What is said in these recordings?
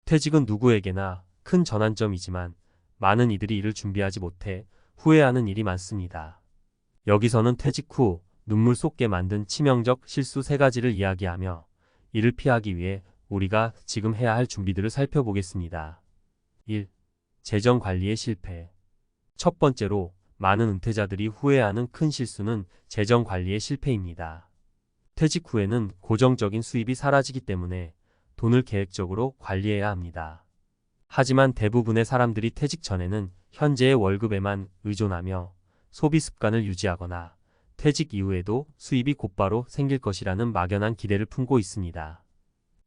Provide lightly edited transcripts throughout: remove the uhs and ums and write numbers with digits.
퇴직은 누구에게나 큰 전환점이지만 많은 이들이 이를 준비하지 못해 후회하는 일이 많습니다. 여기서는 퇴직 후 눈물 쏟게 만든 치명적 실수 3가지를 이야기하며 이를 피하기 위해 우리가 지금 해야 할 준비들을 살펴보겠습니다. 1. 재정 관리의 실패. 첫 번째로 많은 은퇴자들이 후회하는 큰 실수는 재정 관리의 실패입니다. 퇴직 후에는 고정적인 수입이 사라지기 때문에 돈을 계획적으로 관리해야 합니다. 하지만 대부분의 사람들이 퇴직 전에는 현재의 월급에만 의존하며 소비 습관을 유지하거나 퇴직 이후에도 수입이 곧바로 생길 것이라는 막연한 기대를 품고 있습니다.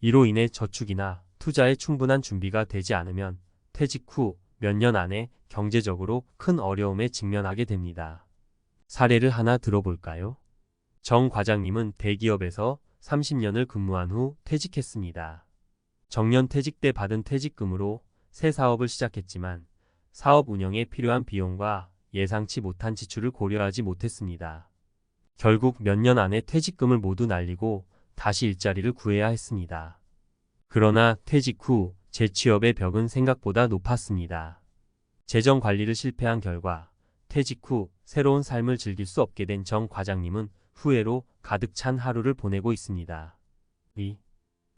이로 인해 저축이나 투자에 충분한 준비가 되지 않으면 퇴직 후 몇 년 안에 경제적으로 큰 어려움에 직면하게 됩니다. 사례를 하나 들어볼까요? 정 과장님은 대기업에서 30년을 근무한 후 퇴직했습니다. 정년 퇴직 때 받은 퇴직금으로 새 사업을 시작했지만 사업 운영에 필요한 비용과 예상치 못한 지출을 고려하지 못했습니다. 결국 몇 년 안에 퇴직금을 모두 날리고 다시 일자리를 구해야 했습니다. 그러나 퇴직 후 재취업의 벽은 생각보다 높았습니다. 재정 관리를 실패한 결과 퇴직 후 새로운 삶을 즐길 수 없게 된 정 과장님은 후회로 가득 찬 하루를 보내고 있습니다. 2.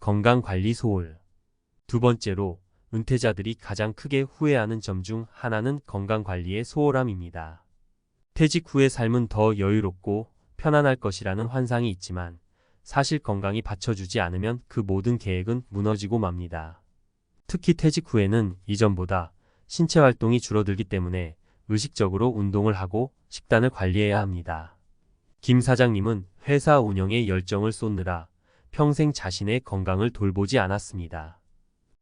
건강관리 소홀. 두 번째로 은퇴자들이 가장 크게 후회하는 점 중 하나는 건강관리의 소홀함입니다. 퇴직 후의 삶은 더 여유롭고 편안할 것이라는 환상이 있지만 사실 건강이 받쳐주지 않으면 그 모든 계획은 무너지고 맙니다. 특히 퇴직 후에는 이전보다 신체 활동이 줄어들기 때문에 의식적으로 운동을 하고 식단을 관리해야 합니다. 김 사장님은 회사 운영에 열정을 쏟느라 평생 자신의 건강을 돌보지 않았습니다.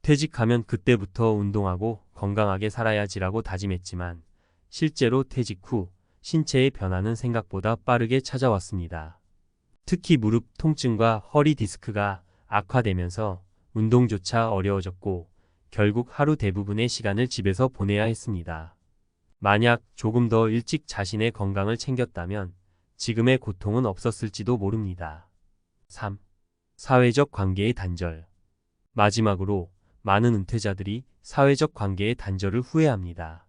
퇴직하면 그때부터 운동하고 건강하게 살아야지라고 다짐했지만 실제로 퇴직 후 신체의 변화는 생각보다 빠르게 찾아왔습니다. 특히 무릎 통증과 허리 디스크가 악화되면서 운동조차 어려워졌고 결국 하루 대부분의 시간을 집에서 보내야 했습니다. 만약 조금 더 일찍 자신의 건강을 챙겼다면 지금의 고통은 없었을지도 모릅니다. 3. 사회적 관계의 단절. 마지막으로 많은 은퇴자들이 사회적 관계의 단절을 후회합니다.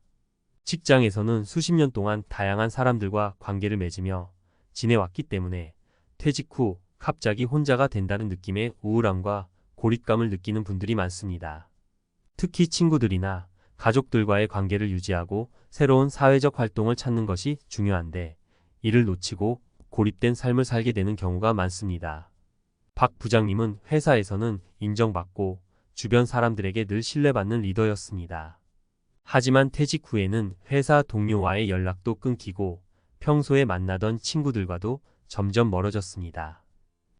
직장에서는 수십 년 동안 다양한 사람들과 관계를 맺으며 지내왔기 때문에 퇴직 후 갑자기 혼자가 된다는 느낌의 우울함과 고립감을 느끼는 분들이 많습니다. 특히 친구들이나 가족들과의 관계를 유지하고 새로운 사회적 활동을 찾는 것이 중요한데 이를 놓치고 고립된 삶을 살게 되는 경우가 많습니다. 박 부장님은 회사에서는 인정받고 주변 사람들에게 늘 신뢰받는 리더였습니다. 하지만 퇴직 후에는 회사 동료와의 연락도 끊기고 평소에 만나던 친구들과도 점점 멀어졌습니다.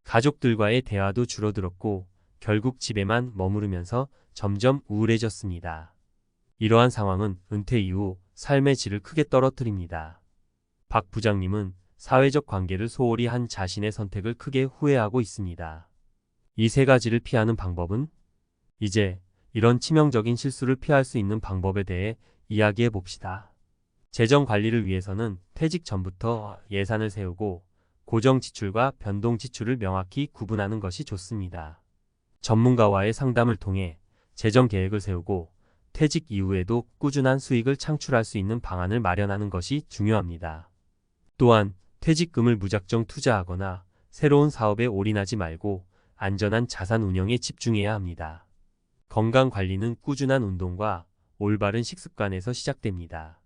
가족들과의 대화도 줄어들었고 결국 집에만 머무르면서 점점 우울해졌습니다. 이러한 상황은 은퇴 이후 삶의 질을 크게 떨어뜨립니다. 박 부장님은 사회적 관계를 소홀히 한 자신의 선택을 크게 후회하고 있습니다. 이 3가지를 피하는 방법은? 이제 이런 치명적인 실수를 피할 수 있는 방법에 대해 이야기해 봅시다. 재정 관리를 위해서는 퇴직 전부터 예산을 세우고 고정 지출과 변동 지출을 명확히 구분하는 것이 좋습니다. 전문가와의 상담을 통해 재정 계획을 세우고 퇴직 이후에도 꾸준한 수익을 창출할 수 있는 방안을 마련하는 것이 중요합니다. 또한 퇴직금을 무작정 투자하거나 새로운 사업에 올인하지 말고 안전한 자산 운영에 집중해야 합니다. 건강 관리는 꾸준한 운동과 올바른 식습관에서 시작됩니다.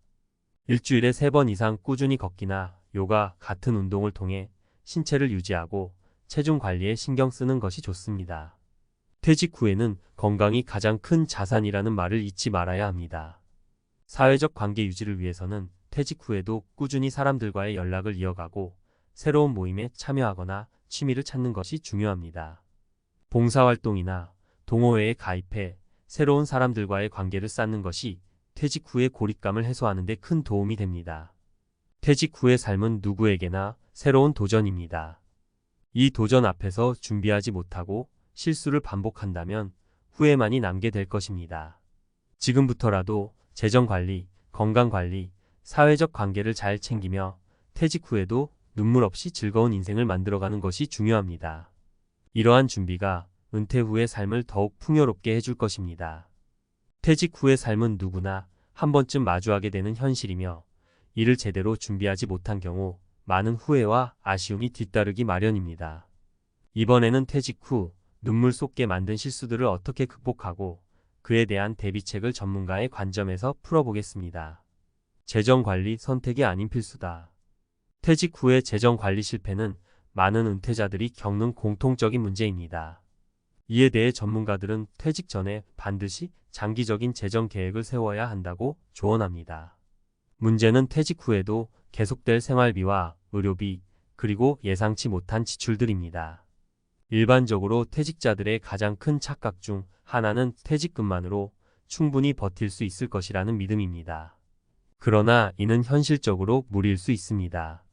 일주일에 3번 이상 꾸준히 걷기나 요가 같은 운동을 통해 신체를 유지하고 체중 관리에 신경 쓰는 것이 좋습니다. 퇴직 후에는 건강이 가장 큰 자산이라는 말을 잊지 말아야 합니다. 사회적 관계 유지를 위해서는 퇴직 후에도 꾸준히 사람들과의 연락을 이어가고 새로운 모임에 참여하거나 취미를 찾는 것이 중요합니다. 봉사활동이나 동호회에 가입해 새로운 사람들과의 관계를 쌓는 것이 퇴직 후의 고립감을 해소하는 데 큰 도움이 됩니다. 퇴직 후의 삶은 누구에게나 새로운 도전입니다. 이 도전 앞에서 준비하지 못하고 실수를 반복한다면 후회만이 남게 될 것입니다. 지금부터라도 재정관리, 건강관리, 사회적 관계를 잘 챙기며 퇴직 후에도 눈물 없이 즐거운 인생을 만들어가는 것이 중요합니다. 이러한 준비가 은퇴 후의 삶을 더욱 풍요롭게 해줄 것입니다. 퇴직 후의 삶은 누구나 한 번쯤 마주하게 되는 현실이며 이를 제대로 준비하지 못한 경우 많은 후회와 아쉬움이 뒤따르기 마련입니다. 이번에는 퇴직 후 눈물 쏟게 만든 실수들을 어떻게 극복하고 그에 대한 대비책을 전문가의 관점에서 풀어보겠습니다. 재정관리 선택이 아닌 필수다. 퇴직 후의 재정관리 실패는 많은 은퇴자들이 겪는 공통적인 문제입니다. 이에 대해 전문가들은 퇴직 전에 반드시 장기적인 재정 계획을 세워야 한다고 조언합니다. 문제는 퇴직 후에도 계속될 생활비와 의료비, 그리고 예상치 못한 지출들입니다. 일반적으로 퇴직자들의 가장 큰 착각 중 하나는 퇴직금만으로 충분히 버틸 수 있을 것이라는 믿음입니다. 그러나 이는 현실적으로 무리일 수 있습니다.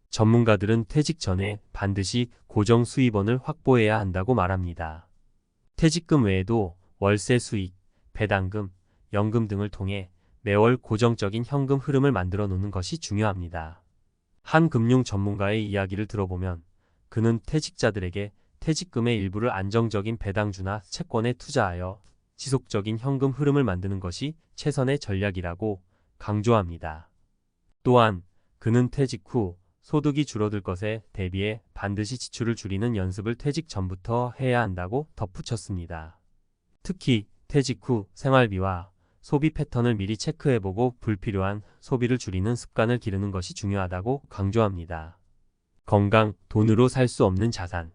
전문가들은 퇴직 전에 반드시 고정 수입원을 확보해야 한다고 말합니다. 퇴직금 외에도 월세 수익, 배당금, 연금 등을 통해 매월 고정적인 현금 흐름을 만들어 놓는 것이 중요합니다. 한 금융 전문가의 이야기를 들어보면 그는 퇴직자들에게 퇴직금의 일부를 안정적인 배당주나 채권에 투자하여 지속적인 현금 흐름을 만드는 것이 최선의 전략이라고 강조합니다. 또한 그는 퇴직 후 소득이 줄어들 것에 대비해 반드시 지출을 줄이는 연습을 퇴직 전부터 해야 한다고 덧붙였습니다. 특히 퇴직 후 생활비와 소비 패턴을 미리 체크해보고 불필요한 소비를 줄이는 습관을 기르는 것이 중요하다고 강조합니다. 건강, 돈으로 살 수 없는 자산.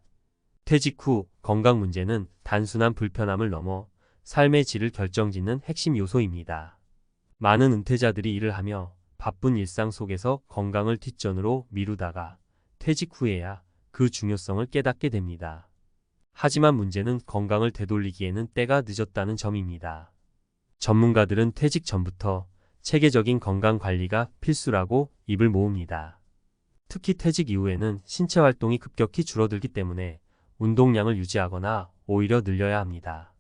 퇴직 후 건강 문제는 단순한 불편함을 넘어 삶의 질을 결정짓는 핵심 요소입니다. 많은 은퇴자들이 일을 하며 바쁜 일상 속에서 건강을 뒷전으로 미루다가 퇴직 후에야 그 중요성을 깨닫게 됩니다. 하지만 문제는 건강을 되돌리기에는 때가 늦었다는 점입니다. 전문가들은 퇴직 전부터 체계적인 건강 관리가 필수라고 입을 모읍니다. 특히 퇴직 이후에는 신체 활동이 급격히 줄어들기 때문에 운동량을 유지하거나 오히려 늘려야 합니다.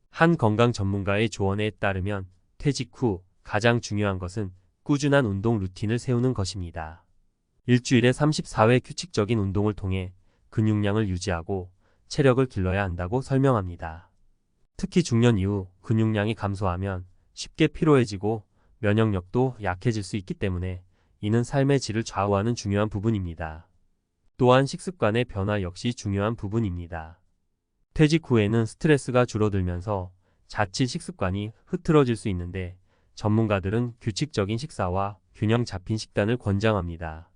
한 건강 전문가의 조언에 따르면 퇴직 후 가장 중요한 것은 꾸준한 운동 루틴을 세우는 것입니다. 일주일에 34회 규칙적인 운동을 통해 근육량을 유지하고 체력을 길러야 한다고 설명합니다. 특히 중년 이후 근육량이 감소하면 쉽게 피로해지고 면역력도 약해질 수 있기 때문에 이는 삶의 질을 좌우하는 중요한 부분입니다. 또한 식습관의 변화 역시 중요한 부분입니다. 퇴직 후에는 스트레스가 줄어들면서 자칫 식습관이 흐트러질 수 있는데 전문가들은 규칙적인 식사와 균형 잡힌 식단을 권장합니다.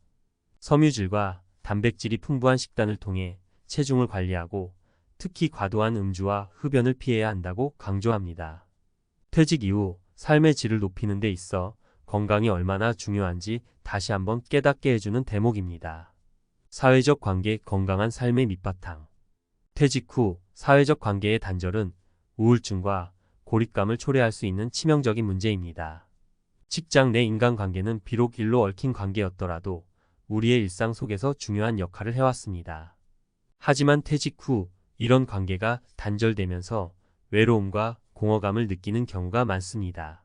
섬유질과 단백질이 풍부한 식단을 통해 체중을 관리하고 특히 과도한 음주와 흡연을 피해야 한다고 강조합니다. 퇴직 이후 삶의 질을 높이는 데 있어 건강이 얼마나 중요한지 다시 한번 깨닫게 해주는 대목입니다. 사회적 관계, 건강한 삶의 밑바탕. 퇴직 후 사회적 관계의 단절은 우울증과 고립감을 초래할 수 있는 치명적인 문제입니다. 직장 내 인간관계는 비록 일로 얽힌 관계였더라도 우리의 일상 속에서 중요한 역할을 해왔습니다. 하지만 퇴직 후 이런 관계가 단절되면서 외로움과 공허감을 느끼는 경우가 많습니다.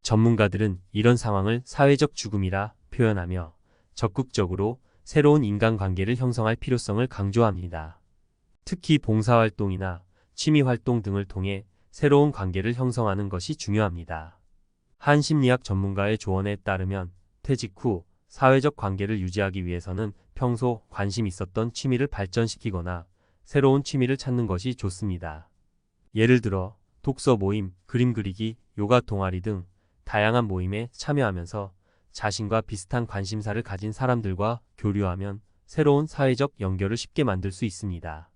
전문가들은 이런 상황을 사회적 죽음이라 표현하며 적극적으로 새로운 인간관계를 형성할 필요성을 강조합니다. 특히 봉사활동이나 취미활동 등을 통해 새로운 관계를 형성하는 것이 중요합니다. 한 심리학 전문가의 조언에 따르면 퇴직 후 사회적 관계를 유지하기 위해서는 평소 관심 있었던 취미를 발전시키거나 새로운 취미를 찾는 것이 좋습니다. 예를 들어 독서 모임, 그림 그리기, 요가 동아리 등 다양한 모임에 참여하면서 자신과 비슷한 관심사를 가진 사람들과 교류하면 새로운 사회적 연결을 쉽게 만들 수 있습니다.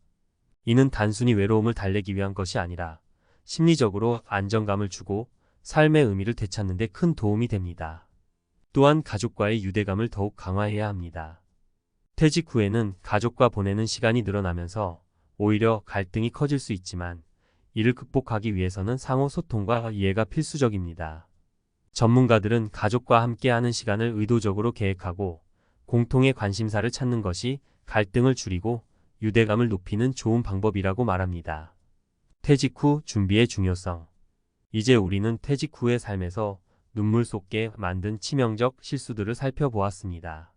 이는 단순히 외로움을 달래기 위한 것이 아니라 심리적으로 안정감을 주고 삶의 의미를 되찾는 데 큰 도움이 됩니다. 또한 가족과의 유대감을 더욱 강화해야 합니다. 퇴직 후에는 가족과 보내는 시간이 늘어나면서 오히려 갈등이 커질 수 있지만 이를 극복하기 위해서는 상호 소통과 이해가 필수적입니다. 전문가들은 가족과 함께하는 시간을 의도적으로 계획하고 공통의 관심사를 찾는 것이 갈등을 줄이고 유대감을 높이는 좋은 방법이라고 말합니다. 퇴직 후 준비의 중요성. 이제 우리는 퇴직 후의 삶에서 눈물 쏟게 만든 치명적 실수들을 살펴보았습니다.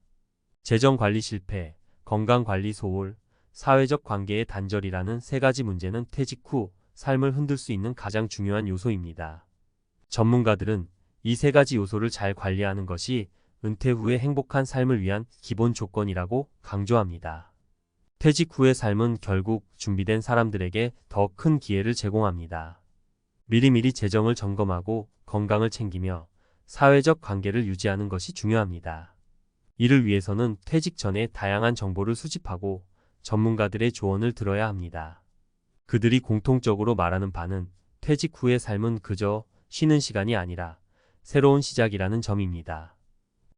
재정관리 실패, 건강관리 소홀, 사회적 관계의 단절이라는 세 가지 문제는 퇴직 후 삶을 흔들 수 있는 가장 중요한 요소입니다. 전문가들은 이 세 가지 요소를 잘 관리하는 것이 은퇴 후의 행복한 삶을 위한 기본 조건이라고 강조합니다. 퇴직 후의 삶은 결국 준비된 사람들에게 더 큰 기회를 제공합니다. 미리미리 재정을 점검하고 건강을 챙기며 사회적 관계를 유지하는 것이 중요합니다. 이를 위해서는 퇴직 전에 다양한 정보를 수집하고 전문가들의 조언을 들어야 합니다. 그들이 공통적으로 말하는 바는 퇴직 후의 삶은 그저 쉬는 시간이 아니라 새로운 시작이라는 점입니다.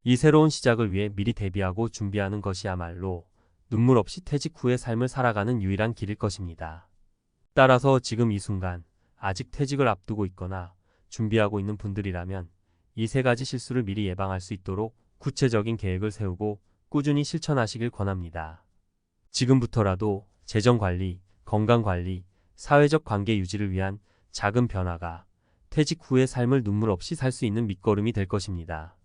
이 새로운 시작을 위해 미리 대비하고 준비하는 것이야말로 눈물 없이 퇴직 후의 삶을 살아가는 유일한 길일 것입니다. 따라서 지금 이 순간 아직 퇴직을 앞두고 있거나 준비하고 있는 분들이라면 이 세 가지 실수를 미리 예방할 수 있도록 구체적인 계획을 세우고 꾸준히 실천하시길 권합니다. 지금부터라도 재정관리, 건강관리, 사회적 관계 유지를 위한 작은 변화가 퇴직 후의 삶을 눈물 없이 살 수 있는 밑거름이 될 것입니다.